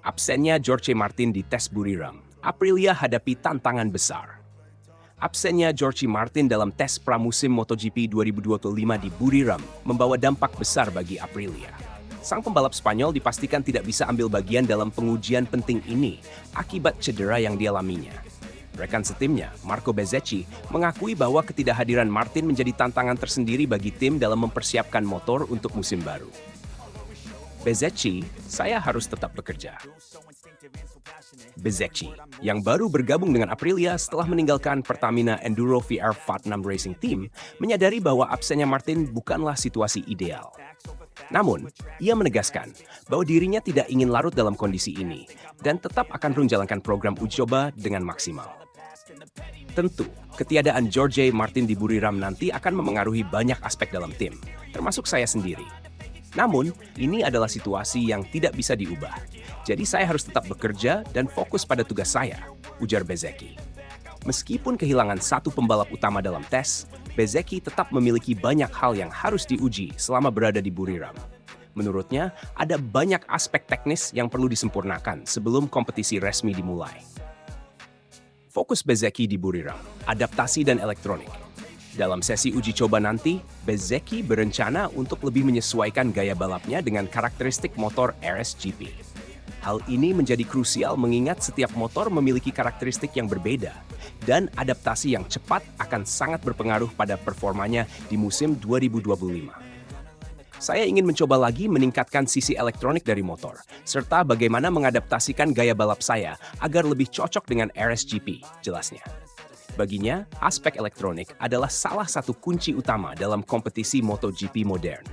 Absennya Jorge Martin di tes Buriram, Aprilia hadapi tantangan besar. Absennya Jorge Martin dalam tes pramusim MotoGP 2025 di Buriram membawa dampak besar bagi Aprilia. Sang pembalap Spanyol dipastikan tidak bisa ambil bagian dalam pengujian penting ini akibat cedera yang dialaminya. Rekan setimnya, Marco Bezzecchi, mengakui bahwa ketidakhadiran Martin menjadi tantangan tersendiri bagi tim dalam mempersiapkan motor untuk musim baru. Bezzecchi, saya harus tetap bekerja. Bezzecchi, yang baru bergabung dengan Aprilia setelah meninggalkan Pertamina Enduro VR46 Racing Team, menyadari bahwa absennya Martin bukanlah situasi ideal. Namun, ia menegaskan bahwa dirinya tidak ingin larut dalam kondisi ini dan tetap akan menjalankan program uji coba dengan maksimal. Tentu, ketiadaan Jorge Martin di Buriram nanti akan memengaruhi banyak aspek dalam tim, termasuk saya sendiri. Namun, ini adalah situasi yang tidak bisa diubah. Jadi saya harus tetap bekerja dan fokus pada tugas saya, ujar Bezzecchi. Meskipun kehilangan satu pembalap utama dalam tes, Bezzecchi tetap memiliki banyak hal yang harus diuji selama berada di Buriram. Menurutnya, ada banyak aspek teknis yang perlu disempurnakan sebelum kompetisi resmi dimulai. Fokus Bezzecchi di Buriram, adaptasi dan elektronik. Dalam sesi uji coba nanti, Bezzecchi berencana untuk lebih menyesuaikan gaya balapnya dengan karakteristik motor RSGP. Hal ini menjadi krusial mengingat setiap motor memiliki karakteristik yang berbeda, dan adaptasi yang cepat akan sangat berpengaruh pada performanya di musim 2025. Saya ingin mencoba lagi meningkatkan sisi elektronik dari motor, serta bagaimana mengadaptasikan gaya balap saya agar lebih cocok dengan RSGP, jelasnya. Baginya, aspek elektronik adalah salah satu kunci utama dalam kompetisi MotoGP modern.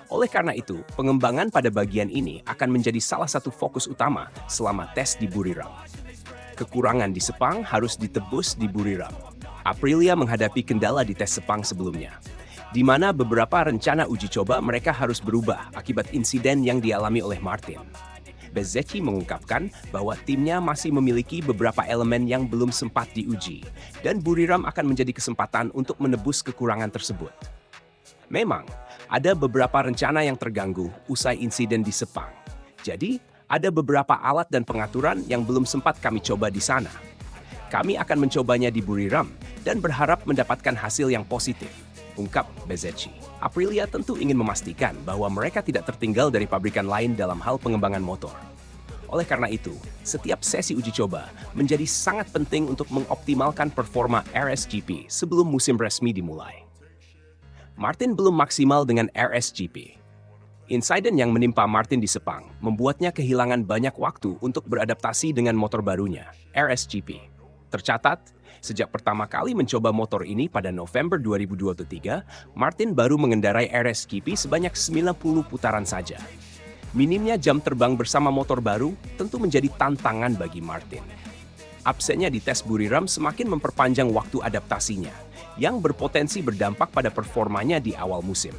Oleh karena itu, pengembangan pada bagian ini akan menjadi salah satu fokus utama selama tes di Buriram. Kekurangan di Sepang harus ditebus di Buriram. Aprilia menghadapi kendala di tes Sepang sebelumnya, di mana beberapa rencana uji coba mereka harus berubah akibat insiden yang dialami oleh Martin. Bezzecchi mengungkapkan bahwa timnya masih memiliki beberapa elemen yang belum sempat diuji, dan Buriram akan menjadi kesempatan untuk menebus kekurangan tersebut. Memang, ada beberapa rencana yang terganggu usai insiden di Sepang. Jadi, ada beberapa alat dan pengaturan yang belum sempat kami coba di sana. Kami akan mencobanya di Buriram dan berharap mendapatkan hasil yang positif, ungkap Bezzecchi. Aprilia tentu ingin memastikan bahwa mereka tidak tertinggal dari pabrikan lain dalam hal pengembangan motor. Oleh karena itu, setiap sesi uji coba menjadi sangat penting untuk mengoptimalkan performa RSGP sebelum musim resmi dimulai. Martin belum maksimal dengan RSGP. Insiden yang menimpa Martin di Sepang membuatnya kehilangan banyak waktu untuk beradaptasi dengan motor barunya, RSGP. Tercatat, sejak pertama kali mencoba motor ini pada November 2023, Martin baru mengendarai RSGP sebanyak 90 putaran saja. Minimnya jam terbang bersama motor baru tentu menjadi tantangan bagi Martin. Absennya di tes Buriram semakin memperpanjang waktu adaptasinya, yang berpotensi berdampak pada performanya di awal musim.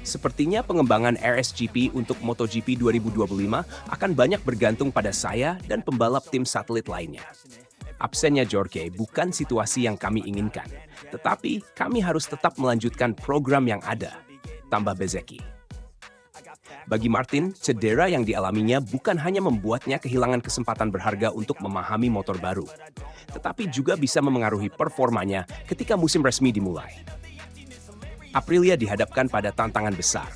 Sepertinya pengembangan RSGP untuk MotoGP 2025 akan banyak bergantung pada saya dan pembalap tim satelit lainnya. Absennya Jorge bukan situasi yang kami inginkan, tetapi kami harus tetap melanjutkan program yang ada, tambah Bezzecchi. Bagi Martin, cedera yang dialaminya bukan hanya membuatnya kehilangan kesempatan berharga untuk memahami motor baru, tetapi juga bisa memengaruhi performanya ketika musim resmi dimulai. Aprilia dihadapkan pada tantangan besar.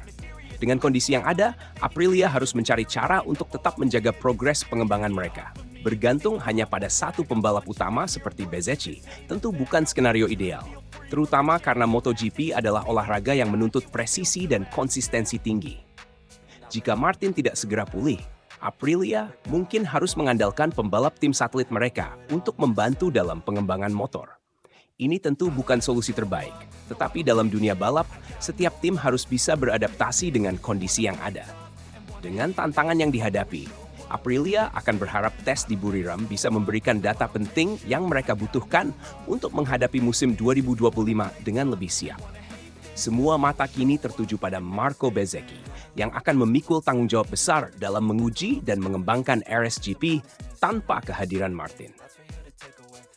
Dengan kondisi yang ada, Aprilia harus mencari cara untuk tetap menjaga progres pengembangan mereka. Bergantung hanya pada satu pembalap utama seperti Bezzecchi tentu bukan skenario ideal, terutama karena MotoGP adalah olahraga yang menuntut presisi dan konsistensi tinggi. Jika Martin tidak segera pulih, Aprilia mungkin harus mengandalkan pembalap tim satelit mereka untuk membantu dalam pengembangan motor. Ini tentu bukan solusi terbaik, tetapi dalam dunia balap, setiap tim harus bisa beradaptasi dengan kondisi yang ada. Dengan tantangan yang dihadapi, Aprilia akan berharap tes di Buriram bisa memberikan data penting yang mereka butuhkan untuk menghadapi musim 2025 dengan lebih siap. Semua mata kini tertuju pada Marco Bezzecchi yang akan memikul tanggung jawab besar dalam menguji dan mengembangkan RSGP tanpa kehadiran Martin.